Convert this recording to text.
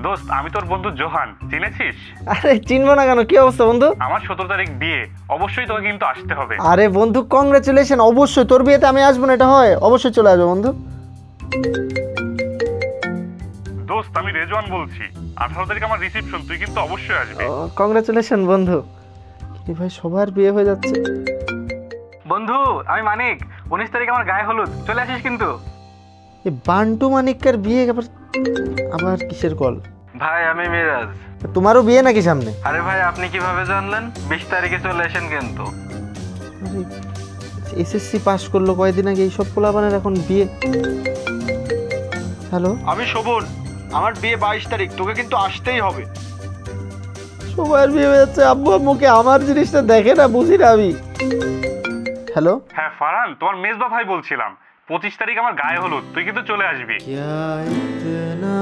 দোস্ত, আমি তোর বন্ধু জোহান, চিনেছিস? আরে চিনবো না কেন, কি অবস্থা বন্ধু? আমার 17 তারিখ বিয়ে, অবশ্যই তোকে কিন্তু আসতে হবে। আরে বন্ধু কংগ্রেচুলেশন, অবশ্যই তোর বিয়েতে আমি আসবো না এটা হয়? অবশ্যই চলে আসবো বন্ধু। দোস্ত, আমি রেজওয়ান বলছি। 18 তারিখ আমার রিসেপশন, তুই কিন্তু অবশ্যই আসবি। কংগ্রেচুলেশন বন্ধু। কি ভাই, সবার বিয়ে হয়ে যাচ্ছে। বন্ধু, আমি মানিক। 19 তারিখ আমার গায়ে হলুদ, চলে আসিস কিন্তু। এই বান্টু মানিকের বিয়ে আবার আবার কিসের কল? ভাই, আমি মিরাজ। তোমারও বিয়ে নাকি সামনে? আরে ভাই, আপনি কিভাবে জানলেন? 20 তারিখে চলে আসেন কিন্তু। এসএসসি পাস করলো কয়েকদিন আগে, এইসব পোলাপানের এখন বিয়ে। হ্যালো, আমি শোভন, আমার বিয়ে 22 তারিখ, তোকে কিন্তু আসতেই হবে। সবার বিয়ে হয়ে যাচ্ছে, আব্বু আম্মুকে আমার জিনিসটা দেখে না, বুঝি না আমি। হ্যালো, হ্যাঁ ফারহান, তোমার মেজবা ভাই বলছিলাম। 25 তারিখ আমার গায়ে হলুদ, তুই কিন্তু চলে আসবি। क्या इतना